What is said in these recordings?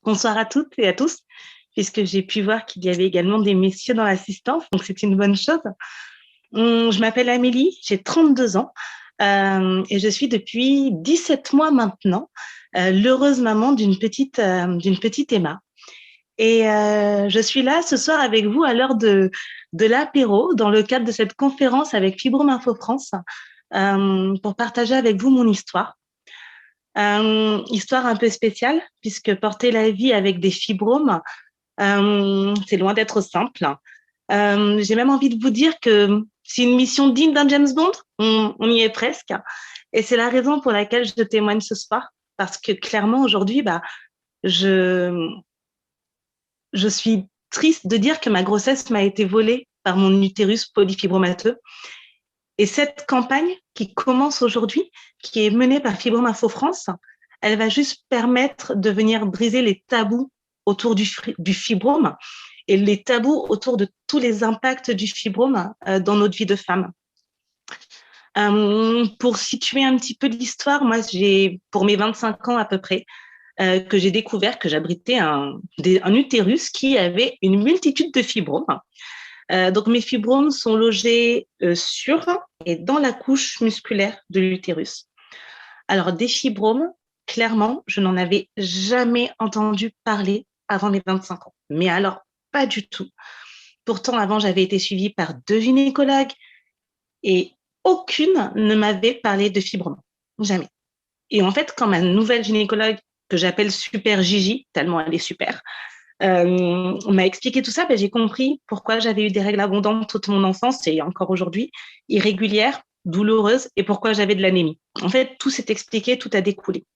Bonsoir à toutes et à tous, puisque j'ai pu voir qu'il y avait également des messieurs dans l'assistance, donc c'est une bonne chose. Je m'appelle Amélie, j'ai 32 ans et je suis depuis 17 mois maintenant l'heureuse maman d'une petite Emma. Et je suis là ce soir avec vous à l'heure de l'apéro dans le cadre de cette conférence avec Fibrome Info France pour partager avec vous mon histoire. Histoire un peu spéciale, puisque porter la vie avec des fibromes, c'est loin d'être simple. J'ai même envie de vous dire que c'est une mission digne d'un James Bond. On y est presque. Et c'est la raison pour laquelle je témoigne ce soir. Parce que clairement, aujourd'hui, je, je suis triste de dire que ma grossesse m'a été volée par mon utérus polyfibromateux. Et cette campagne qui commence aujourd'hui, qui est menée par Fibrome Info France, elle va juste permettre de venir briser les tabous autour du fibrome et les tabous autour de tous les impacts du fibrome dans notre vie de femme. Pour situer un petit peu l'histoire, moi, pour mes 25 ans à peu près, que j'ai découvert que j'abritais un utérus qui avait une multitude de fibromes. Donc, mes fibromes sont logés sur et dans la couche musculaire de l'utérus. Alors, des fibromes, clairement, je n'en avais jamais entendu parler avant mes 25 ans. Mais alors, pas du tout. Pourtant, avant, j'avais été suivie par 2 gynécologues et aucune ne m'avait parlé de fibromes. Jamais. Et en fait, quand ma nouvelle gynécologue, que j'appelle Super Gigi, tellement elle est super, m'a expliqué tout ça, j'ai compris pourquoi j'avais eu des règles abondantes toute mon enfance et encore aujourd'hui, irrégulières, douloureuses, et pourquoi j'avais de l'anémie. En fait, tout s'est expliqué, tout a découlé.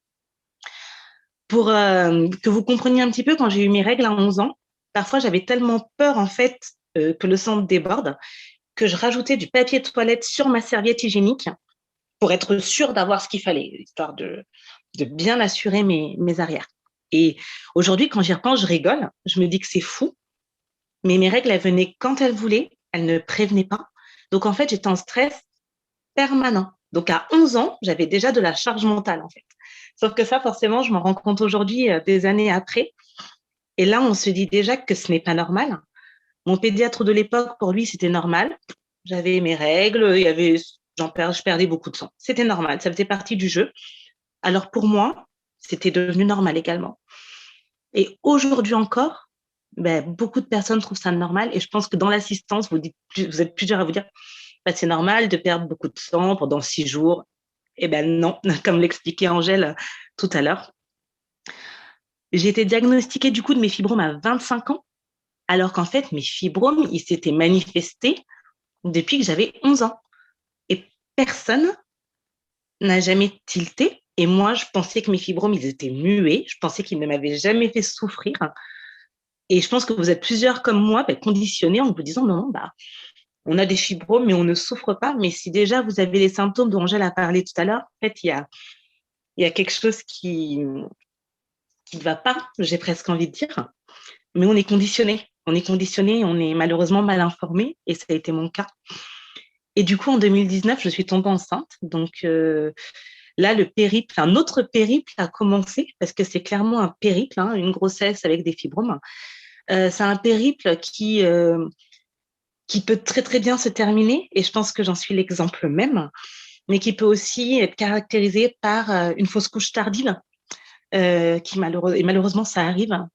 Pour que vous compreniez un petit peu, quand j'ai eu mes règles à 11 ans, parfois j'avais tellement peur en fait que le sang déborde que je rajoutais du papier de toilette sur ma serviette hygiénique pour être sûre d'avoir ce qu'il fallait, histoire de bien assurer mes arrières. Et aujourd'hui, quand j'y repense, je rigole. Je me dis que c'est fou. Mais mes règles, elles venaient quand elles voulaient. Elles ne prévenaient pas. Donc, en fait, j'étais en stress permanent. Donc, à 11 ans, j'avais déjà de la charge mentale, en fait. Sauf que ça, forcément, je m'en rends compte aujourd'hui, des années après. Et là, on se dit déjà que ce n'est pas normal. Mon pédiatre de l'époque, pour lui, c'était normal. J'avais mes règles, je perdais beaucoup de sang. C'était normal, ça faisait partie du jeu. Alors pour moi, c'était devenu normal également. Et aujourd'hui encore, beaucoup de personnes trouvent ça normal. Et je pense que dans l'assistance, vous êtes plusieurs à vous dire, c'est normal de perdre beaucoup de sang pendant 6 jours. Eh ben non, comme l'expliquait Angèle tout à l'heure. J'ai été diagnostiquée du coup de mes fibromes à 25 ans, alors qu'en fait, mes fibromes, ils s'étaient manifestés depuis que j'avais 11 ans. Et personne n'a jamais tilté. Et moi, je pensais que mes fibromes, ils étaient muets. Je pensais qu'ils ne m'avaient jamais fait souffrir. Et je pense que vous êtes plusieurs comme moi, conditionnés en vous disant non, on a des fibromes, mais on ne souffre pas. Mais si déjà vous avez les symptômes dont Angèle a parlé tout à l'heure, en fait, il y a quelque chose qui ne va pas, j'ai presque envie de dire. Mais on est conditionné. On est malheureusement mal informé. Et ça a été mon cas. Et du coup, en 2019, je suis tombée enceinte. Donc là, un autre périple a commencé, parce que c'est clairement un périple, une grossesse avec des fibromes. C'est un périple qui peut très, très bien se terminer, et je pense que j'en suis l'exemple même, mais qui peut aussi être caractérisé par une fausse couche tardive, et malheureusement, ça arrive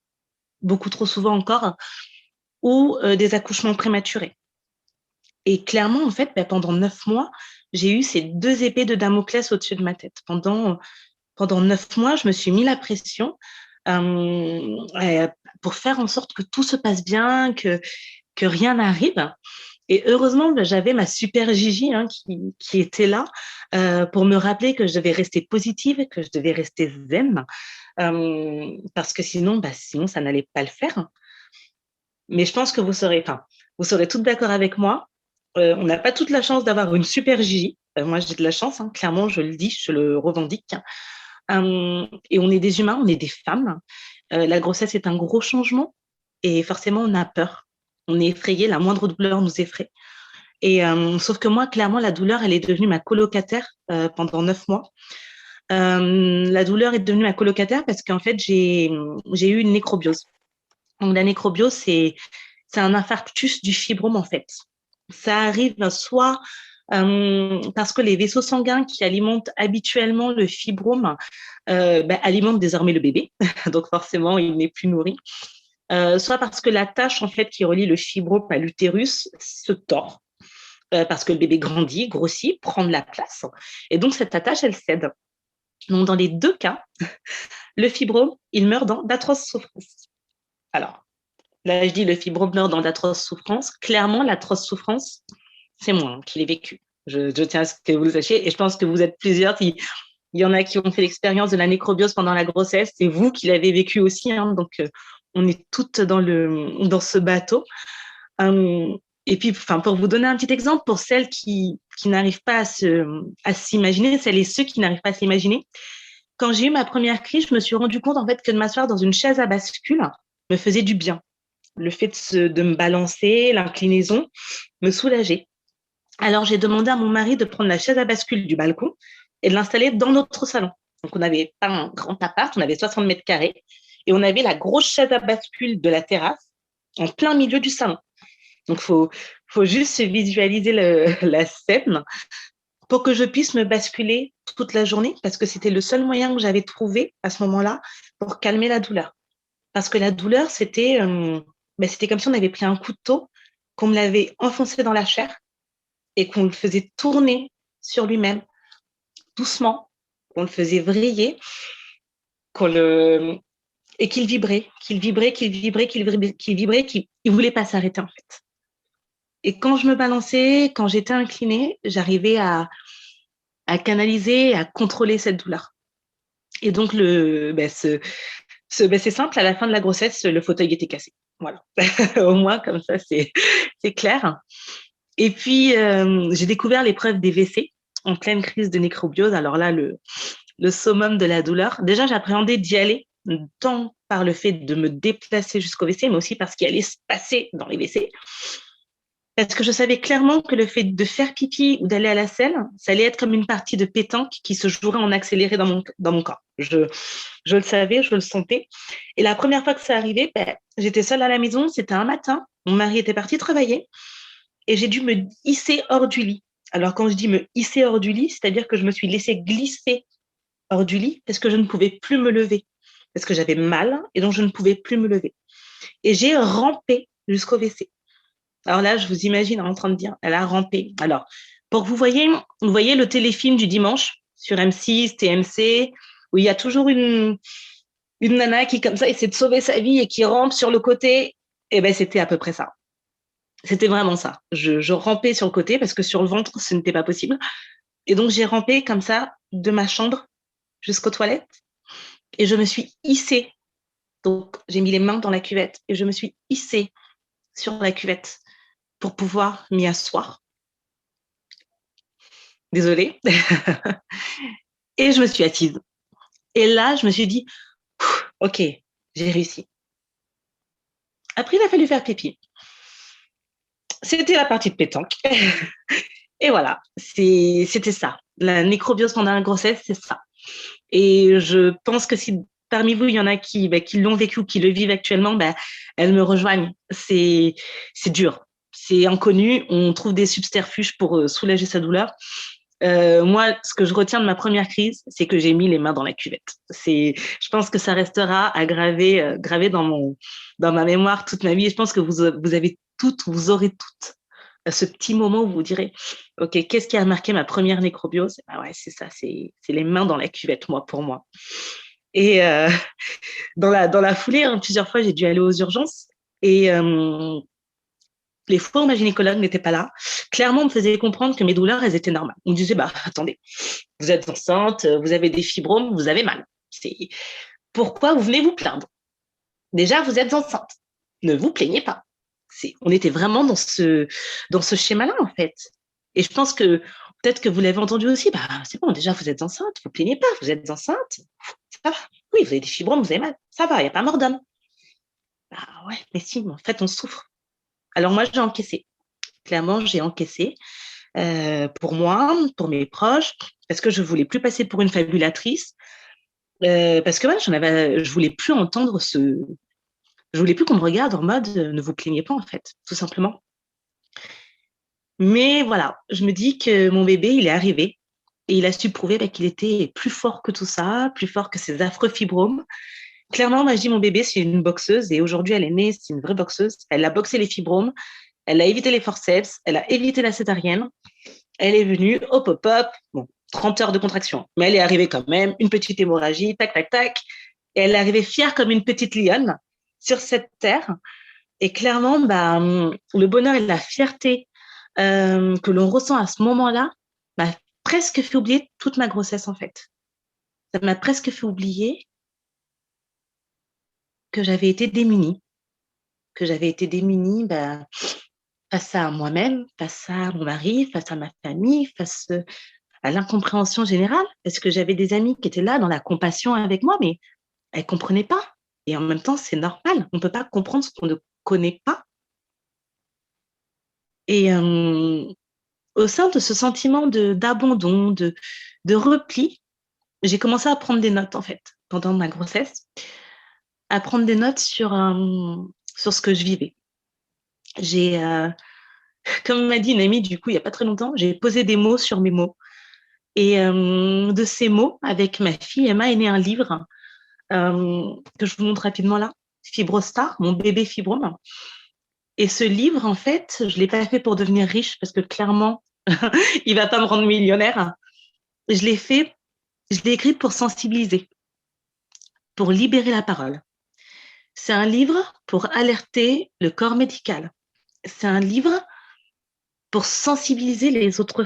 beaucoup trop souvent encore, ou des accouchements prématurés. Et clairement, en fait, pendant 9 mois, j'ai eu ces 2 épées de Damoclès au-dessus de ma tête. Pendant 9 mois, je me suis mis la pression pour faire en sorte que tout se passe bien, que rien n'arrive. Et heureusement, j'avais ma super Gigi qui était là pour me rappeler que je devais rester positive, que je devais rester zen, parce que sinon, ça n'allait pas le faire. Mais je pense que vous serez toutes d'accord avec moi. On n'a pas toute la chance d'avoir une super Gigi. Moi, j'ai de la chance, clairement, je le dis, je le revendique. Et on est des humains, on est des femmes. La grossesse est un gros changement et forcément, on a peur. On est effrayé, la moindre douleur nous effraie. Et sauf que moi, clairement, la douleur, elle est devenue ma colocataire pendant 9 mois. La douleur est devenue ma colocataire parce qu'en fait, j'ai eu une nécrobiose. Donc, la nécrobiose, c'est un infarctus du fibrome, en fait. Ça arrive soit parce que les vaisseaux sanguins qui alimentent habituellement le fibrome alimentent désormais le bébé, donc forcément, il n'est plus nourri. Soit parce que la tache, en fait, qui relie le fibrome à l'utérus se tord, parce que le bébé grandit, grossit, prend de la place. Et donc, cette attache, elle cède. Donc, dans les deux cas, le fibrome, il meurt dans d'atroces souffrances. Alors, là, je dis le fibrome meurt dans d'atroces souffrances. Clairement, l'atroce souffrance, c'est moi qui l'ai vécu. Je tiens à ce que vous le sachiez. Et je pense que vous êtes plusieurs. Il y en a qui ont fait l'expérience de la nécrobiose pendant la grossesse. C'est vous qui l'avez vécu aussi. Hein, donc, on est toutes dans ce bateau. Et puis, pour vous donner un petit exemple, pour celles qui n'arrivent pas à s'imaginer, celles et ceux qui n'arrivent pas à s'imaginer, quand j'ai eu ma première crise, je me suis rendu compte en fait que de m'asseoir dans une chaise à bascule me faisait du bien. Le fait de me balancer, l'inclinaison, me soulageait. Alors, j'ai demandé à mon mari de prendre la chaise à bascule du balcon et de l'installer dans notre salon. Donc, on n'avait pas un grand appart, on avait 60 mètres carrés et on avait la grosse chaise à bascule de la terrasse en plein milieu du salon. Donc, faut juste visualiser la scène pour que je puisse me basculer toute la journée parce que c'était le seul moyen que j'avais trouvé à ce moment-là pour calmer la douleur. Parce que la douleur, c'était comme si on avait pris un couteau, qu'on me l'avait enfoncé dans la chair et qu'on le faisait tourner sur lui-même doucement, qu'on le faisait vriller, et qu'il vibrait, qu'il ne voulait pas s'arrêter en fait. Et quand je me balançais, quand j'étais inclinée, j'arrivais à canaliser, à contrôler cette douleur. Et donc, c'est simple, à la fin de la grossesse, le fauteuil était cassé. Voilà. Au moins, comme ça, c'est clair. Et puis, j'ai découvert l'épreuve des WC en pleine crise de nécrobiose. Alors là, le summum de la douleur. Déjà, j'appréhendais d'y aller, tant par le fait de me déplacer jusqu'au WC, mais aussi parce qu'il allait se passer dans les WC. Parce que je savais clairement que le fait de faire pipi ou d'aller à la selle, ça allait être comme une partie de pétanque qui se jouerait en accéléré dans mon corps. Je le savais, je le sentais. Et la première fois que ça arrivait, j'étais seule à la maison, c'était un matin, mon mari était parti travailler et j'ai dû me hisser hors du lit. Alors quand je dis me hisser hors du lit, c'est-à-dire que je me suis laissée glisser hors du lit parce que je ne pouvais plus me lever, parce que j'avais mal et donc je ne pouvais plus me lever. Et j'ai rampé jusqu'au WC. Alors là, je vous imagine en train de dire, elle a rampé. Alors, pour que vous voyez le téléfilm du dimanche sur M6, TMC, où il y a toujours une nana qui, comme ça, essaie de sauver sa vie et qui rampe sur le côté. Eh bien, c'était à peu près ça. C'était vraiment ça. Je rampais sur le côté parce que sur le ventre, ce n'était pas possible. Et donc, j'ai rampé comme ça de ma chambre jusqu'aux toilettes et je me suis hissée. Donc, j'ai mis les mains dans la cuvette et je me suis hissée sur la cuvette pour pouvoir m'y asseoir. Désolée. Et je me suis assise. Et là, je me suis dit, OK, j'ai réussi. Après, il a fallu faire pipi. C'était la partie de pétanque. Et voilà, c'était ça. La nécrobiose pendant la grossesse, c'est ça. Et je pense que si parmi vous, il y en a qui l'ont vécu ou qui le vivent actuellement, elles me rejoignent. C'est dur. C'est inconnu. On trouve des subterfuges pour soulager sa douleur. Moi, ce que je retiens de ma première crise, c'est que j'ai mis les mains dans la cuvette. Je pense que ça restera gravé dans ma mémoire toute ma vie. Et je pense que vous aurez toutes ce petit moment où vous vous direz, OK, qu'est-ce qui a marqué ma première nécrobiose? Ouais, c'est ça, c'est les mains dans la cuvette, pour moi. Et dans la foulée, plusieurs fois, j'ai dû aller aux urgences. Et les fois où ma gynécologue n'était pas là, clairement, on me faisait comprendre que mes douleurs, elles étaient normales. On me disait, attendez, vous êtes enceinte, vous avez des fibromes, vous avez mal. Pourquoi vous venez vous plaindre? Déjà, vous êtes enceinte. Ne vous plaignez pas. On était vraiment dans ce schéma-là, en fait. Et je pense que peut-être que vous l'avez entendu aussi, c'est bon, déjà, vous êtes enceinte, vous ne plaignez pas, vous êtes enceinte, ça va. Oui, vous avez des fibromes, vous avez mal, ça va, il n'y a pas mort d'homme. Ouais, mais si, en fait, on souffre. Alors moi, j'ai encaissé. Clairement, j'ai encaissé. pour moi, pour mes proches, parce que je voulais plus passer pour une fabulatrice, parce que je voulais plus entendre je voulais plus qu'on me regarde en mode ne vous plaignez pas en fait, tout simplement. Mais voilà, je me dis que mon bébé, il est arrivé et il a su prouver qu'il était plus fort que tout ça, plus fort que ces affreux fibromes. Clairement, moi, je dis mon bébé, c'est une boxeuse et aujourd'hui, elle est née, c'est une vraie boxeuse. Elle a boxé les fibromes, elle a évité les forceps, elle a évité la césarienne. Elle est venue, hop, hop, hop, bon, 30 heures de contraction. Mais elle est arrivée quand même, une petite hémorragie, tac, tac, tac. Et elle est arrivée fière comme une petite lionne sur cette terre. Et clairement, le bonheur et la fierté que l'on ressent à ce moment-là m'a presque fait oublier toute ma grossesse, en fait. Ça m'a presque fait oublier que j'avais été démunie, face à moi-même, face à mon mari, face à ma famille, face à l'incompréhension générale, parce que j'avais des amis qui étaient là dans la compassion avec moi, mais elles ne comprenaient pas. Et en même temps, c'est normal. On ne peut pas comprendre ce qu'on ne connaît pas. Et au sein de ce sentiment d'abandon, de repli, j'ai commencé à prendre des notes, en fait, pendant ma grossesse, à prendre des notes sur ce que je vivais. J'ai, comme m'a dit une amie, du coup, il n'y a pas très longtemps, j'ai posé des mots sur mes mots. Et de ces mots, avec ma fille Emma, est né un livre que je vous montre rapidement là, Fibrostar, mon bébé fibrome. Et ce livre, en fait, je ne l'ai pas fait pour devenir riche parce que clairement, il ne va pas me rendre millionnaire. Je l'ai écrit pour sensibiliser, pour libérer la parole. C'est un livre pour alerter le corps médical. C'est un livre pour sensibiliser les autres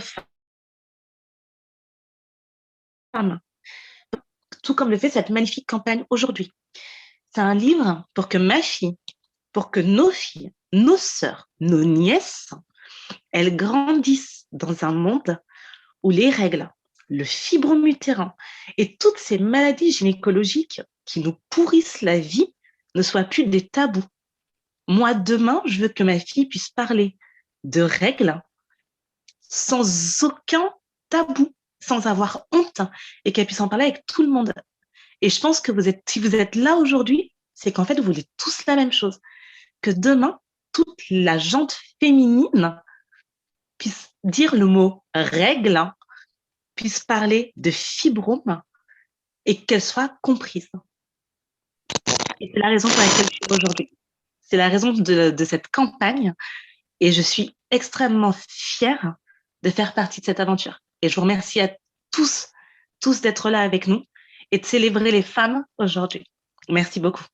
femmes, tout comme le fait cette magnifique campagne aujourd'hui. C'est un livre pour que ma fille, pour que nos filles, nos sœurs, nos nièces, elles grandissent dans un monde où les règles, le fibrome utérin et toutes ces maladies gynécologiques qui nous pourrissent la vie ne soient plus des tabous. Moi, demain, je veux que ma fille puisse parler de règles sans aucun tabou, sans avoir honte, et qu'elle puisse en parler avec tout le monde. Et je pense que si vous êtes là aujourd'hui, c'est qu'en fait, vous voulez tous la même chose. Que demain, toute la gente féminine puisse dire le mot règle, puisse parler de fibrome et qu'elle soit comprise. Et c'est la raison pour laquelle je suis aujourd'hui. C'est la raison de cette campagne et je suis extrêmement fière de faire partie de cette aventure. Et je vous remercie à tous d'être là avec nous et de célébrer les femmes aujourd'hui. Merci beaucoup.